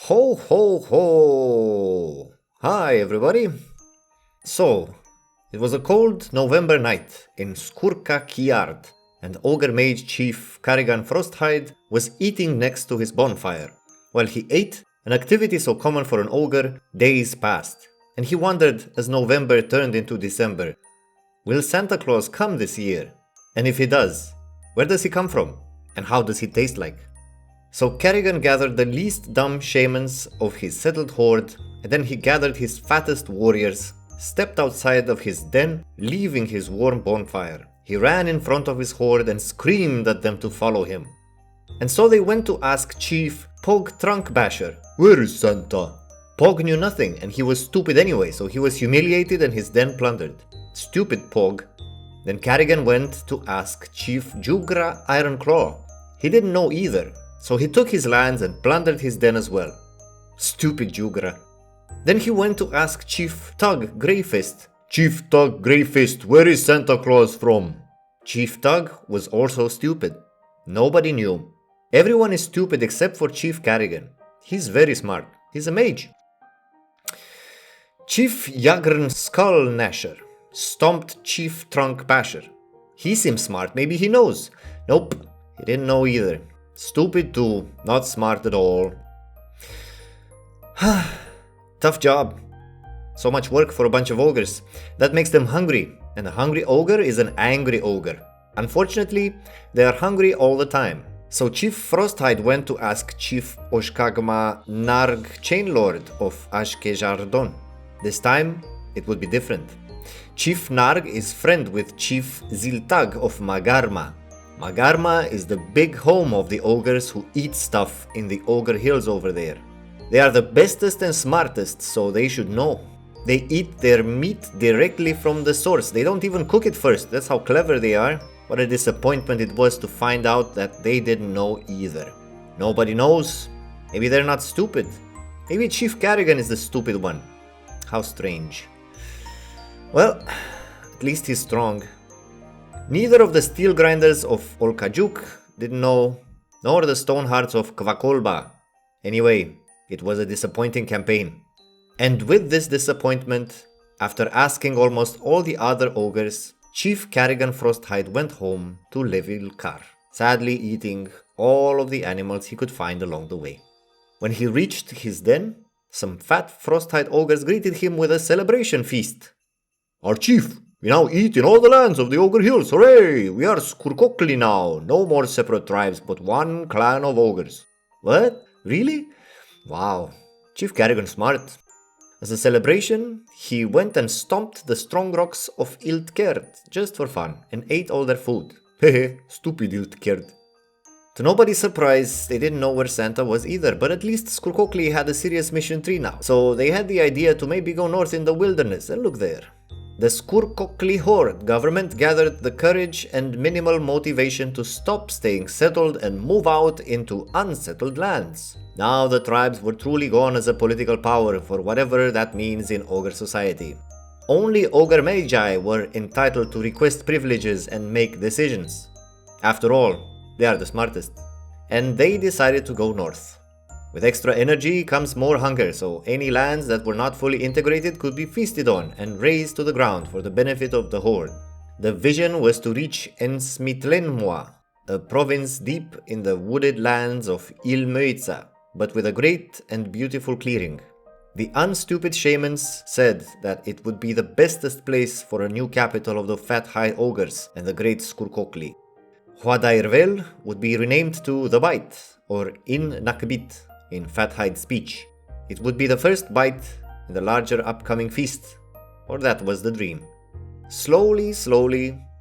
Ho ho ho! Hi everybody! So, it was a cold November night in Skurkokli, and Ogre Mage Chief Carrigan Frosthide was eating next to his bonfire. While he ate, an activity so common for an ogre, days passed, and he wondered as November turned into December, will Santa Claus come this year? And if he does, where does he come from? And how does he taste like? So Carrigan gathered the least dumb shamans of his settled horde, and then he gathered his fattest warriors, stepped outside of his den, leaving his warm bonfire. He ran in front of his horde and screamed at them to follow him. And so they went to ask Chief Pog Trunkbasher, "Where is Santa?" Pog knew nothing, and he was stupid anyway, so he was humiliated and his den plundered. Stupid Pog. Then Carrigan went to ask Chief Jugra Ironclaw. He didn't know either, so he took his lands and plundered his den as well. Stupid Jugra. Then he went to ask Chief Tug Greyfist. "Chief Tug Greyfist, where is Santa Claus from?" Chief Tug was also stupid. Nobody knew. Everyone is stupid except for Chief Carrigan. He's very smart. He's a mage. Chief Yagrn Skullnasher stomped Chief Trunkbasher. He seems smart. Maybe he knows. Nope, he didn't know either. Stupid too, not smart at all. Tough job. So much work for a bunch of ogres. That makes them hungry, and a hungry ogre is an angry ogre. Unfortunately, they are hungry all the time. So Chief Frosthide went to ask Chief Oshkagma Narg Chainlord of Ashkejardon. This time, it would be different. Chief Narg is friend with Chief Ziltag of Magarma. Magarma is the big home of the ogres who eat stuff in the Ogre Hills over there. They are the bestest and smartest, so they should know. They eat their meat directly from the source. They don't even cook it first. That's how clever they are. What a disappointment it was to find out that they didn't know either. Nobody knows. Maybe they're not stupid. Maybe Chief Carrigan is the stupid one. How strange. Well, at least he's strong. Neither of the steel grinders of Olkajuk didn't know, nor the stonehearts of Kvakolba. Anyway, it was a disappointing campaign. And with this disappointment, after asking almost all the other ogres, Chief Carrigan Frosthide went home to Levilkar, sadly eating all of the animals he could find along the way. When he reached his den, some fat Frosthide ogres greeted him with a celebration feast. "Our chief, we now eat in all the lands of the Ogre Hills, hooray! We are Skurkokli now, no more separate tribes, but one clan of ogres." What? Really? Wow, Chief Carrigan smart. As a celebration, he went and stomped the strong rocks of Iltkerd, just for fun, and ate all their food. Hehe, stupid Iltkerd. To nobody's surprise, they didn't know where Santa was either, but at least Skurkokli had a serious mission tree now, so they had the idea to maybe go north in the wilderness, and look there. The Skurkokli horde government gathered the courage and minimal motivation to stop staying settled and move out into unsettled lands. Now the tribes were truly gone as a political power, for whatever that means in ogre society. Only ogre magi were entitled to request privileges and make decisions. After all, they are the smartest. And they decided to go north. With extra energy comes more hunger, so any lands that were not fully integrated could be feasted on and razed to the ground for the benefit of the horde. The vision was to reach Ensmitlenmoa, a province deep in the wooded lands of Ilmöitsa, but with a great and beautiful clearing. The unstupid shamans said that it would be the bestest place for a new capital of the Fathide ogres and the great Skurkokli. Huadairvel would be renamed to The Bite, or In Nakbit, in Fathide speech. It would be the first bite in the larger upcoming feast, or that was the dream. Slowly,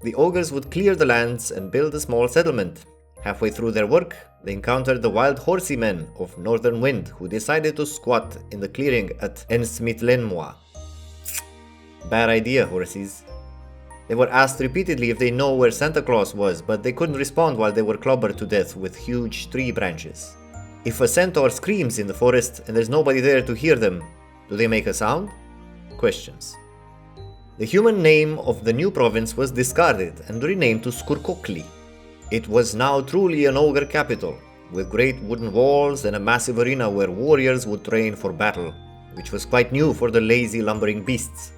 the ogres would clear the lands and build a small settlement. Halfway through their work, they encountered the wild horsey men of Northern Wind, who decided to squat in the clearing at Ensmitlenmoa. Bad idea, horsies. They were asked repeatedly if they know where Santa Claus was, but they couldn't respond while they were clobbered to death with huge tree branches. If a centaur screams in the forest and there's nobody there to hear them, do they make a sound? Questions. The human name of the new province was discarded and renamed to Skurkokli. It was now truly an ogre capital, with great wooden walls and a massive arena where warriors would train for battle, which was quite new for the lazy lumbering beasts.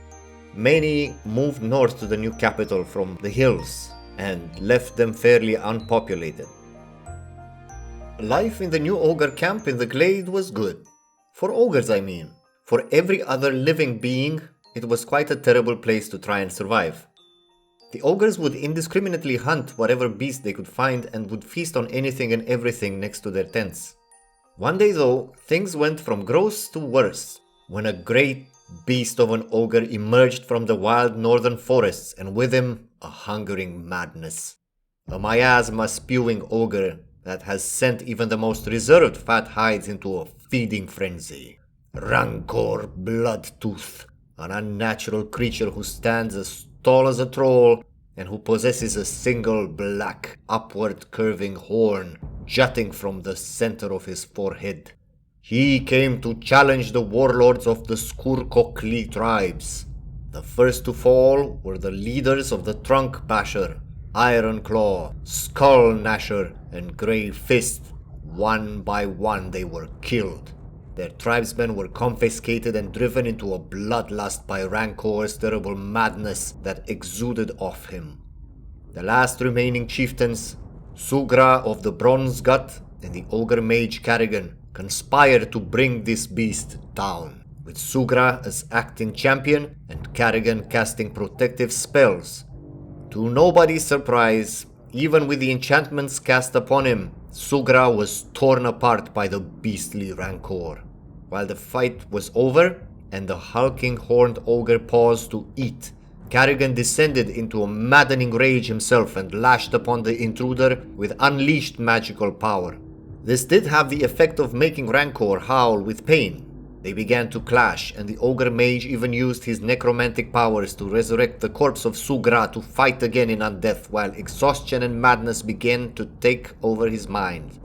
Many moved north to the new capital from the hills and left them fairly unpopulated. Life in the new ogre camp in the glade was good. For ogres, I mean. For every other living being, it was quite a terrible place to try and survive. The ogres would indiscriminately hunt whatever beast they could find and would feast on anything and everything next to their tents. One day though, things went from gross to worse, when a great beast of an ogre emerged from the wild northern forests, and with him a hungering madness. A miasma-spewing ogre that has sent even the most reserved Fathides into a feeding frenzy. Rancor Bloodtooth, an unnatural creature who stands as tall as a troll and who possesses a single black, upward curving horn jutting from the center of his forehead. He came to challenge the warlords of the Skurkokli tribes. The first to fall were the leaders of the Trunk Basher, Iron Claw, Skull Gnasher, and Grey Fist. One by one they were killed. Their tribesmen were confiscated and driven into a bloodlust by Rancor's terrible madness that exuded off him. The last remaining chieftains, Sugra of the Bronze Gut and the ogre mage Carrigan, conspired to bring this beast down, with Sugra as acting champion and Carrigan casting protective spells. To nobody's surprise, even with the enchantments cast upon him, Sugra was torn apart by the beastly Rancor. While the fight was over and the hulking horned ogre paused to eat, Carrigan descended into a maddening rage himself and lashed upon the intruder with unleashed magical power. This did have the effect of making Rancor howl with pain. They began to clash, and the ogre mage even used his necromantic powers to resurrect the corpse of Sugra to fight again in undeath, while exhaustion and madness began to take over his mind.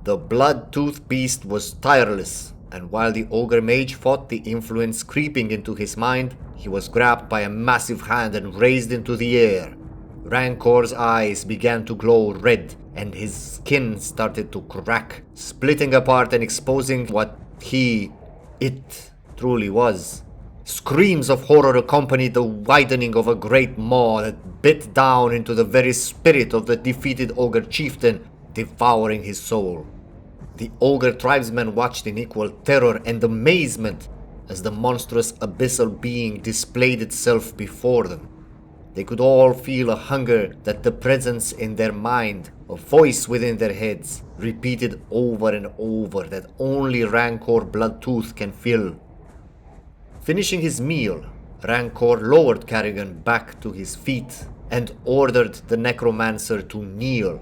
The Bloodtooth beast was tireless, and while the ogre mage fought the influence creeping into his mind, he was grabbed by a massive hand and raised into the air. Rancor's eyes began to glow red, and his skin started to crack, splitting apart and exposing what it truly was. Screams of horror accompanied the widening of a great maw that bit down into the very spirit of the defeated ogre chieftain, devouring his soul. The ogre tribesmen watched in equal terror and amazement as the monstrous abyssal being displayed itself before them. They could all feel a hunger that the presence in their mind, a voice within their heads, repeated over and over that only Rancor Bloodtooth can fill. Finishing his meal, Rancor lowered Carrigan back to his feet and ordered the necromancer to kneel.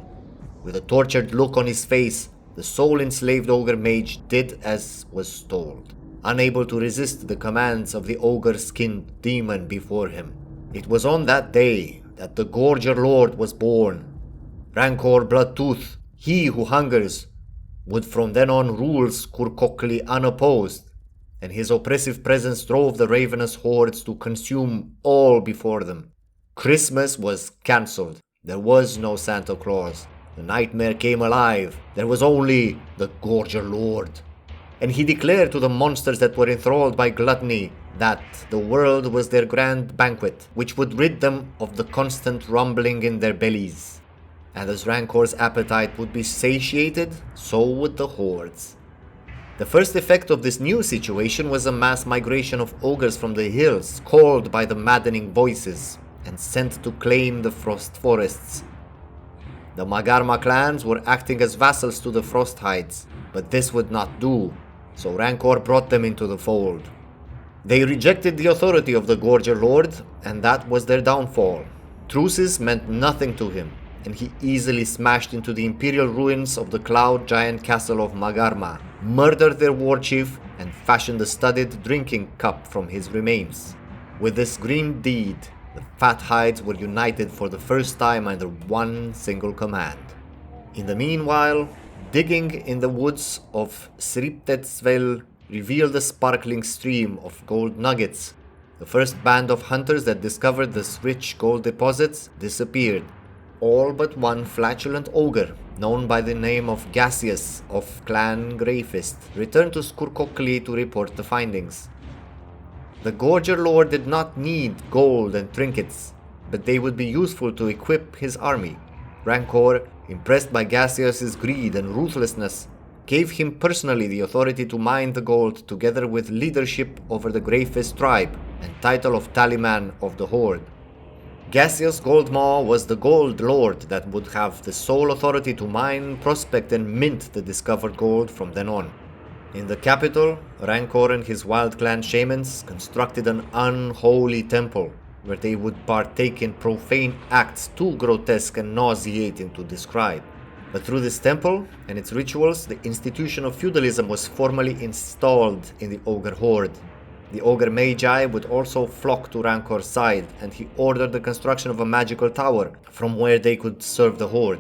With a tortured look on his face, the soul-enslaved ogre mage did as was told, unable to resist the commands of the ogre-skinned demon before him. It was on that day that the Gorger Lord was born. Rancor Bloodtooth, he who hungers, would from then on rule Skurkokli unopposed, and his oppressive presence drove the ravenous hordes to consume all before them. Christmas was cancelled. There was no Santa Claus. The nightmare came alive. There was only the Gorger Lord. And he declared to the monsters that were enthralled by gluttony that the world was their grand banquet, which would rid them of the constant rumbling in their bellies. And as Rancor's appetite would be satiated, so would the hordes. The first effect of this new situation was a mass migration of ogres from the hills, called by the maddening voices, and sent to claim the frost forests. The Magarma clans were acting as vassals to the Frosthides, but this would not do, so Rancor brought them into the fold. They rejected the authority of the Gorger Lord, and that was their downfall. Truces meant nothing to him, and he easily smashed into the imperial ruins of the cloud giant castle of Magarma, murdered their war chief, and fashioned a studded drinking cup from his remains. With this grim deed, the Fathides were united for the first time under one single command. In the meanwhile, digging in the woods of Sriptetsvel revealed a sparkling stream of gold nuggets. The first band of hunters that discovered this rich gold deposits disappeared, all but one flatulent ogre, known by the name of Gaseous of Clan Greyfist, returned to Skurkokli to report the findings. The Gorger Lord did not need gold and trinkets, but they would be useful to equip his army. Rancor, impressed by Gaseous' greed and ruthlessness, gave him personally the authority to mine the gold together with leadership over the Frosthide Tribe and title of Tallyman of the Horde. Gaseous Goldmaw was the Gold Lord that would have the sole authority to mine, prospect and mint the discovered gold from then on. In the capital, Rancor and his wild clan shamans constructed an unholy temple where they would partake in profane acts too grotesque and nauseating to describe. But through this temple and its rituals, the institution of feudalism was formally installed in the Ogre Horde. The Ogre Magi would also flock to Rancor's side, and he ordered the construction of a magical tower from where they could serve the Horde.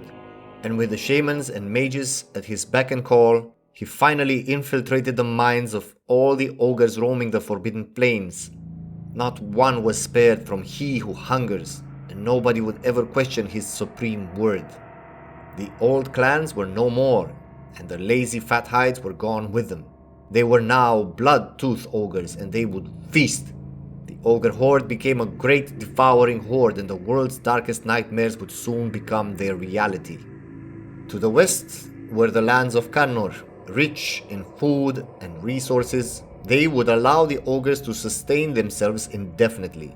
And with the shamans and mages at his beck and call, he finally infiltrated the minds of all the ogres roaming the Forbidden Plains. Not one was spared from he who hungers, and nobody would ever question his supreme word. The old clans were no more, and the lazy Fathides were gone with them. They were now Bloodtooth ogres, and they would feast. The Ogre Horde became a great devouring horde, and the world's darkest nightmares would soon become their reality. To the west were the lands of Cannor, rich in food and resources. They would allow the ogres to sustain themselves indefinitely.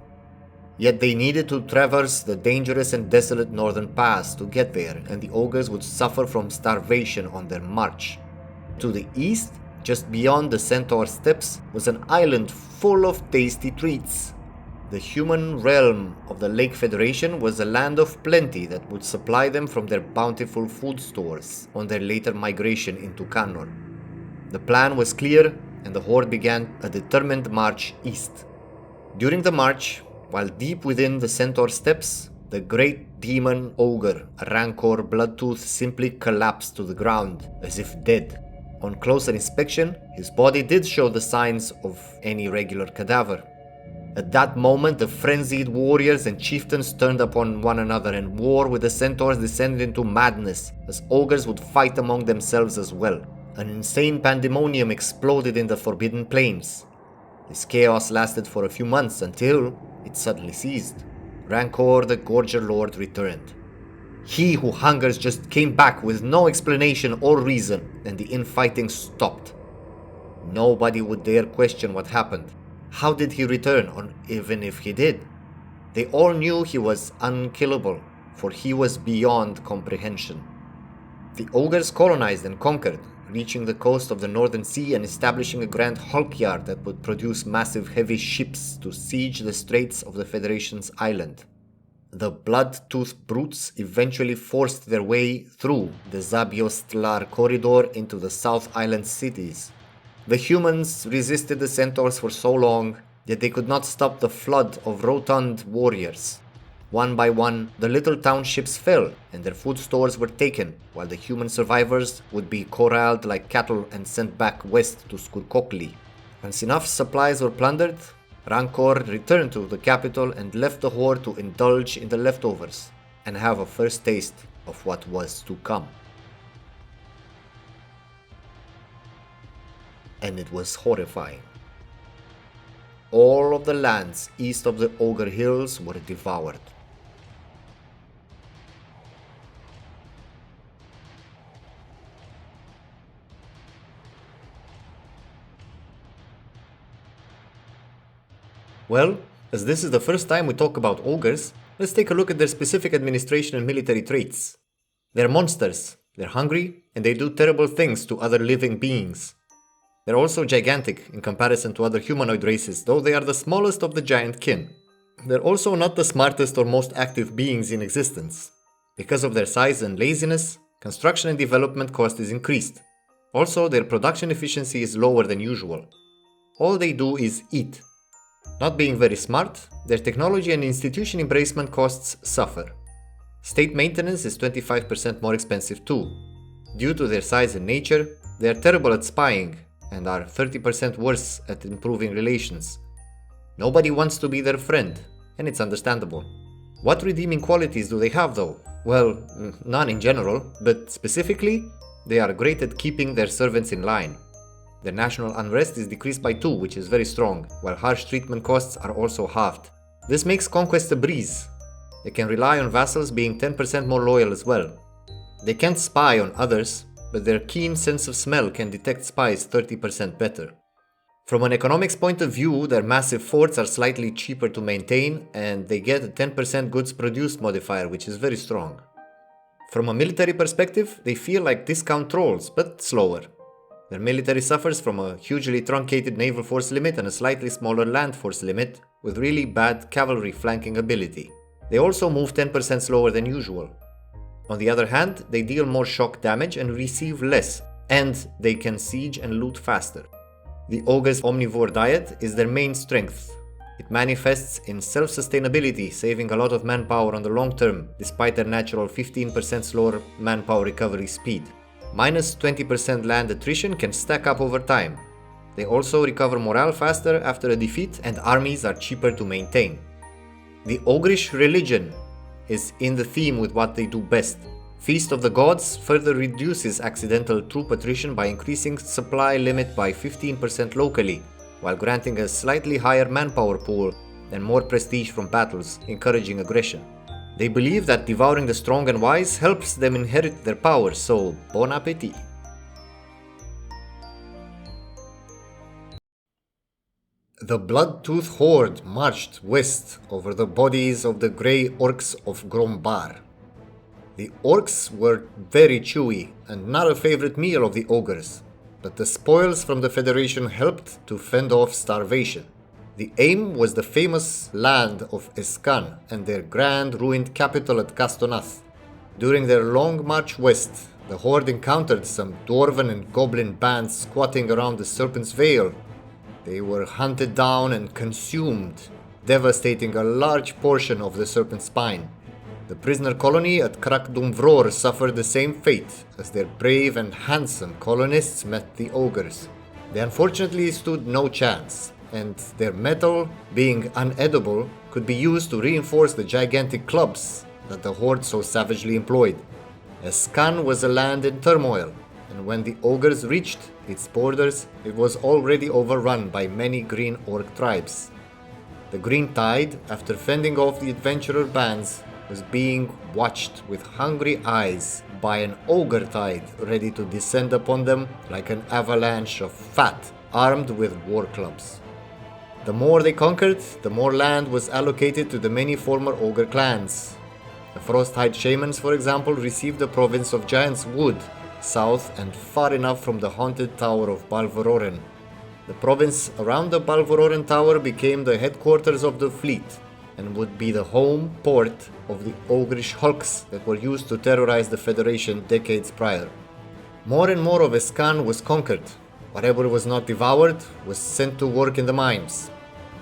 Yet they needed to traverse the dangerous and desolate northern pass to get there, and the ogres would suffer from starvation on their march. To the east, just beyond the Centaur Steppes, was an island full of tasty treats. The human realm of the Lake Federation was a land of plenty that would supply them from their bountiful food stores on their later migration into Cannor. The plan was clear, and the horde began a determined march east. During the march, while deep within the Centaur Steppes, the great demon ogre, Rancor Bloodtooth, simply collapsed to the ground as if dead. On closer inspection, his body did show the signs of any regular cadaver. At that moment, the frenzied warriors and chieftains turned upon one another, and war with the centaurs descended into madness, as ogres would fight among themselves as well. An insane pandemonium exploded in the Forbidden Plains. This chaos lasted for a few months until it suddenly ceased. Rancor, the Gorger Lord, returned. He who hungers just came back with no explanation or reason, and the infighting stopped. Nobody would dare question what happened. How did he return, or even if he did? They all knew he was unkillable, for he was beyond comprehension. The ogres colonized and conquered, reaching the coast of the Northern Sea and establishing a grand hulkyard that would produce massive heavy ships to siege the straits of the Federation's island. The Bloodtooth brutes eventually forced their way through the Zabiostlar corridor into the South Island cities. The humans resisted the centaurs for so long, yet they could not stop the flood of rotund warriors. One by one, the little townships fell, and their food stores were taken, while the human survivors would be corralled like cattle and sent back west to Skurkokli. Once enough supplies were plundered, Rancor returned to the capital and left the horde to indulge in the leftovers and have a first taste of what was to come. And it was horrifying. All of the lands east of the Ogre Hills were devoured. Well, as this is the first time we talk about ogres, let's take a look at their specific administration and military traits. They're monsters, they're hungry, and they do terrible things to other living beings. They're also gigantic in comparison to other humanoid races, though they are the smallest of the giant kin. They're also not the smartest or most active beings in existence. Because of their size and laziness, construction and development cost is increased. Also, their production efficiency is lower than usual. All they do is eat. Not being very smart, their technology and institution embracement costs suffer. State maintenance is 25% more expensive too. Due to their size and nature, they are terrible at spying and are 30% worse at improving relations. Nobody wants to be their friend, and it's understandable. What redeeming qualities do they have though? Well, none in general, but specifically, they are great at keeping their servants in line. Their national unrest is decreased by 2, which is very strong, while harsh treatment costs are also halved. This makes conquest a breeze. They can rely on vassals being 10% more loyal as well. They can't spy on others, but their keen sense of smell can detect spies 30% better. From an economics point of view, their massive forts are slightly cheaper to maintain, and they get a 10% goods produced modifier, which is very strong. From a military perspective, they feel like discount trolls, but slower. Their military suffers from a hugely truncated naval force limit and a slightly smaller land force limit, with really bad cavalry flanking ability. They also move 10% slower than usual. On the other hand, they deal more shock damage and receive less, and they can siege and loot faster. The ogre's omnivore diet is their main strength. It manifests in self-sustainability, saving a lot of manpower on the long term, despite their natural 15% slower manpower recovery speed. Minus 20% land attrition can stack up over time. They also recover morale faster after a defeat, and armies are cheaper to maintain. The ogrish religion is in the theme with what they do best. Feast of the Gods further reduces accidental troop attrition by increasing supply limit by 15% locally, while granting a slightly higher manpower pool and more prestige from battles, encouraging aggression. They believe that devouring the strong and wise helps them inherit their power, so bon appetit. The Bloodtooth horde marched west over the bodies of the grey orcs of Grombar. The orcs were very chewy and not a favorite meal of the ogres, but the spoils from the Federation helped to fend off starvation. The aim was the famous land of Escan and their grand ruined capital at Castonath. During their long march west, the horde encountered some dwarven and goblin bands squatting around the Serpent's Veil. They were hunted down and consumed, devastating a large portion of the Serpent's Spine. The prisoner colony at Krakdumvror suffered the same fate as their brave and handsome colonists met the ogres. They unfortunately stood no chance, and their metal, being unedible, could be used to reinforce the gigantic clubs that the horde so savagely employed. Escan was a land in turmoil, and when the ogres reached its borders, it was already overrun by many green orc tribes. The Green Tide, after fending off the adventurer bands, was being watched with hungry eyes by an ogre tide ready to descend upon them like an avalanche of fat armed with war clubs. The more they conquered, the more land was allocated to the many former ogre clans. The Frosthide shamans, for example, received the province of Giant's Wood, south and far enough from the haunted tower of Balveroren. The province around the Balveroren tower became the headquarters of the fleet, and would be the home port of the ogrish hulks that were used to terrorize the Federation decades prior. More and more of Escan was conquered. Whatever was not devoured was sent to work in the mines.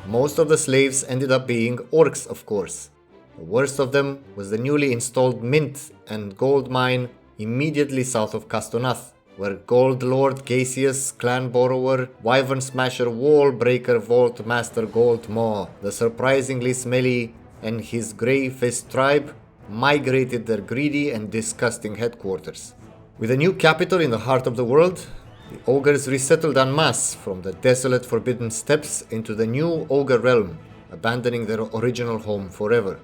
Most of the slaves ended up being orcs, of course. The worst of them was the newly installed mint and gold mine immediately south of Castonath, where Gold Lord Cassius, Clan Borrower, Wyvern Smasher, Wall Breaker, Vault Master Gold Maw, the surprisingly smelly, and his Grey Fist tribe migrated their greedy and disgusting headquarters. With a new capital in the heart of the world, the ogres resettled en masse from the desolate Forbidden Steppes into the new ogre realm, abandoning their original home forever.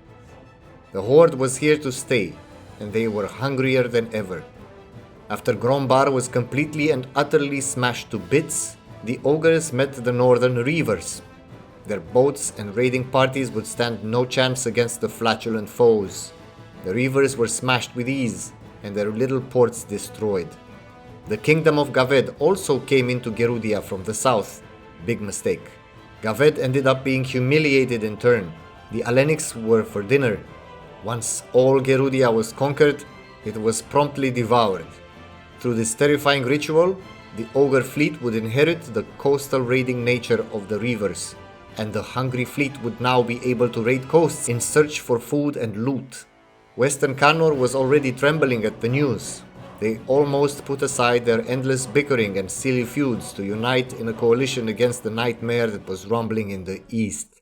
The horde was here to stay, and they were hungrier than ever. After Grombar was completely and utterly smashed to bits, the ogres met the northern reavers. Their boats and raiding parties would stand no chance against the flatulent foes. The reavers were smashed with ease, and their little ports destroyed. The kingdom of Gaved also came into Gerudia from the south. Big mistake. Gaved ended up being humiliated in turn. The Alenics were for dinner. Once all Gerudia was conquered, it was promptly devoured. Through this terrifying ritual, the ogre fleet would inherit the coastal raiding nature of the reavers, and the hungry fleet would now be able to raid coasts in search for food and loot. Western Cannor was already trembling at the news. They almost put aside their endless bickering and silly feuds to unite in a coalition against the nightmare that was rumbling in the east.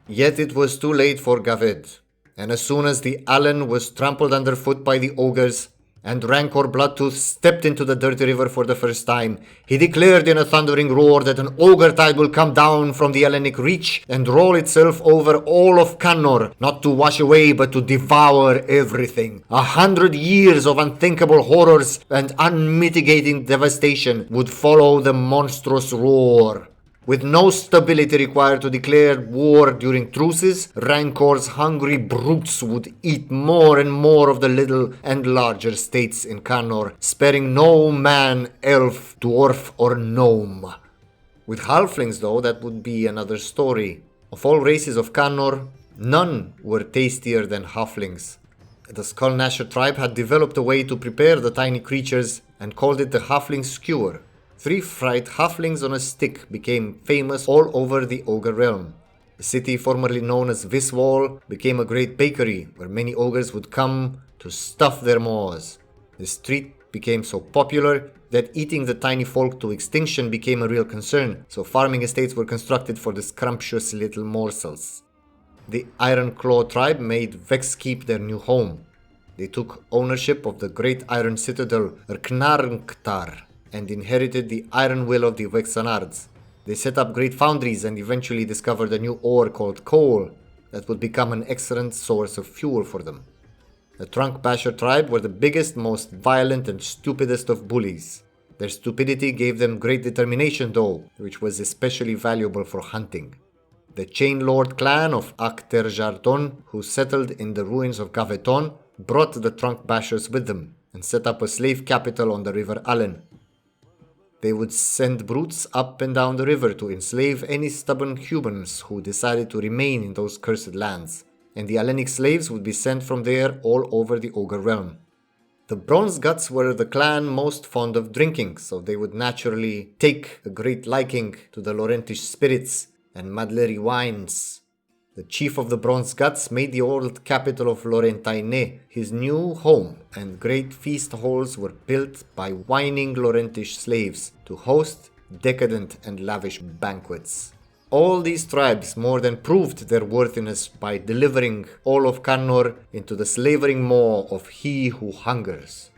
Yet it was too late for Gaved. and as soon as the Allen was trampled underfoot by the ogres, and Rancor Bloodtooth stepped into the dirty river for the first time, he declared in a thundering roar that an ogre tide will come down from the Hellenic reach and roll itself over all of Cannor, not to wash away but to devour everything. 100 years of unthinkable horrors and unmitigating devastation would follow the monstrous roar. With no stability required to declare war during truces, Rancor's hungry brutes would eat more and more of the little and larger states in Cannor, sparing no man, elf, dwarf, or gnome. With halflings, though, that would be another story. Of all races of Cannor, none were tastier than halflings. The Skurkokli tribe had developed a way to prepare the tiny creatures and called it the halfling skewer. 3 fried halflings on a stick became famous all over the ogre realm. The city formerly known as Viswall became a great bakery where many ogres would come to stuff their maws. This treat became so popular that eating the tiny folk to extinction became a real concern, so farming estates were constructed for the scrumptious little morsels. The Ironclaw tribe made Vexkeep their new home. They took ownership of the great iron citadel Rknarnktar and inherited the iron will of the Vexanards. They set up great foundries and eventually discovered a new ore called coal that would become an excellent source of fuel for them. The Trunk Basher tribe were the biggest, most violent and stupidest of bullies. Their stupidity gave them great determination though, which was especially valuable for hunting. The Chain Lord clan of Akterjardon, who settled in the ruins of Gaveton, brought the Trunk Bashers with them and set up a slave capital on the River Allen. They would send brutes up and down the river to enslave any stubborn humans who decided to remain in those cursed lands, and the Hellenic slaves would be sent from there all over the ogre realm. The Bronze Guts were the clan most fond of drinking, so they would naturally take a great liking to the Laurentish spirits and Madleri wines. The chief of the Bronze Guts made the old capital of Laurentine his new home, and great feast halls were built by whining Laurentish slaves to host decadent and lavish banquets. All these tribes more than proved their worthiness by delivering all of Cannor into the slavering maw of he who hungers.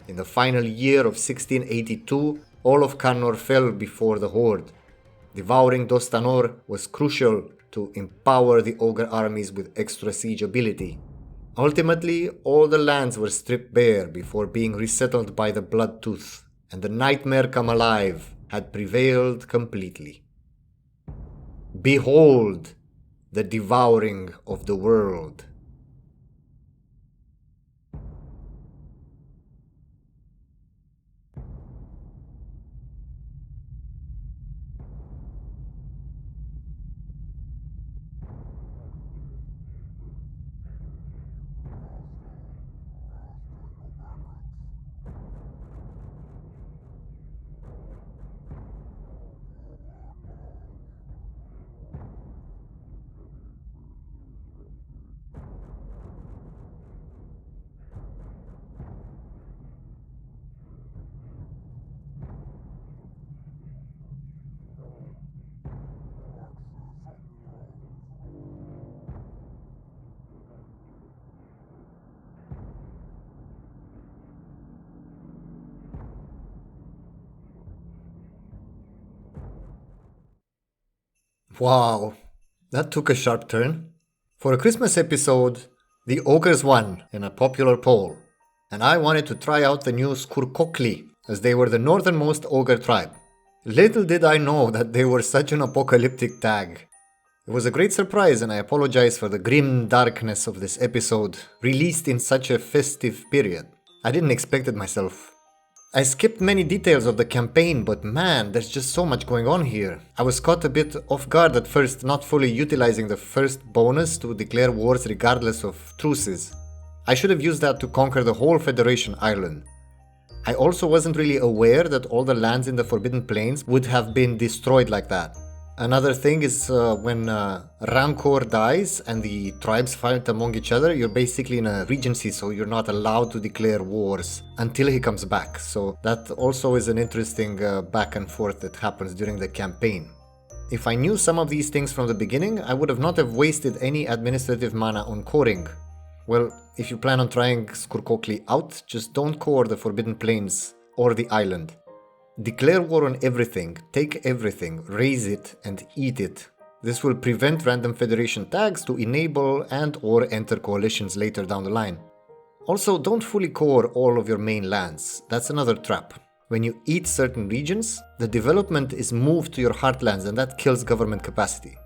In the final year of 1682, all of Cannor fell before the horde. Devouring Dostanor was crucial to empower the ogre armies with extra siege ability. Ultimately, all the lands were stripped bare before being resettled by the Bloodtooth, and the nightmare come alive had prevailed completely. Behold, the devouring of the world. Wow, that took a sharp turn. For a Christmas episode, the Ogres won in a popular poll, and I wanted to try out the new Skurkokli, as they were the northernmost ogre tribe. Little did I know that they were such an apocalyptic tag. It was a great surprise, and I apologize for the grim darkness of this episode, released in such a festive period. I didn't expect it myself. I skipped many details of the campaign, but man, there's just so much going on here. I was caught a bit off guard at first, not fully utilizing the first bonus to declare wars regardless of truces. I should have used that to conquer the whole Federation Island. I also wasn't really aware that all the lands in the Forbidden Plains would have been destroyed like that. Another thing is when Rancor dies and the tribes fight among each other, you're basically in a regency, so you're not allowed to declare wars until he comes back. So that also is an interesting back and forth that happens during the campaign. If I knew some of these things from the beginning, I would have not have wasted any administrative mana on coring. Well, if you plan on trying Skurkokli out, just don't core the Forbidden Plains or the island. Declare war on everything, take everything, raise it, and eat it. This will prevent random Federation tags to enable and or enter coalitions later down the line. Also, don't fully core all of your main lands, that's another trap. When you eat certain regions, the development is moved to your heartlands and that kills government capacity.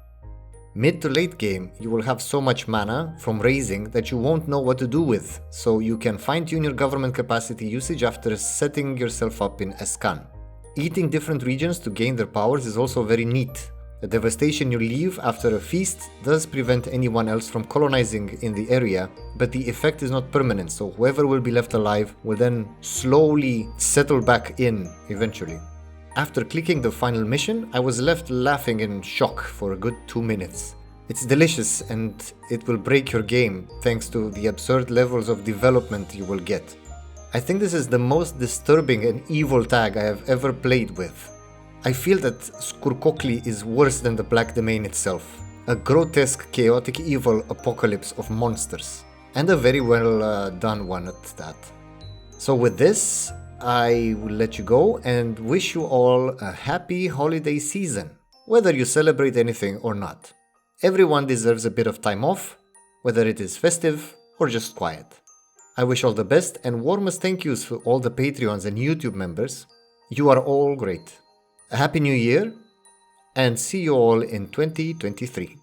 Mid to late game, you will have so much mana from raising that you won't know what to do with, so you can fine-tune your government capacity usage after setting yourself up in Escan. Eating different regions to gain their powers is also very neat. The devastation you leave after a feast does prevent anyone else from colonizing in the area, but the effect is not permanent, so whoever will be left alive will then slowly settle back in eventually. After clicking the final mission, I was left laughing in shock for a good 2 minutes. It's delicious and it will break your game thanks to the absurd levels of development you will get. I think this is the most disturbing and evil tag I have ever played with. I feel that Skurkokli is worse than the Black Domain itself. A grotesque, chaotic, evil apocalypse of monsters. And a very well done one at that. So with this, I will let you go and wish you all a happy holiday season, whether you celebrate anything or not. Everyone deserves a bit of time off, whether it is festive or just quiet. I wish all the best and warmest thank yous to all the Patreons and YouTube members. You are all great. A happy new year and see you all in 2023.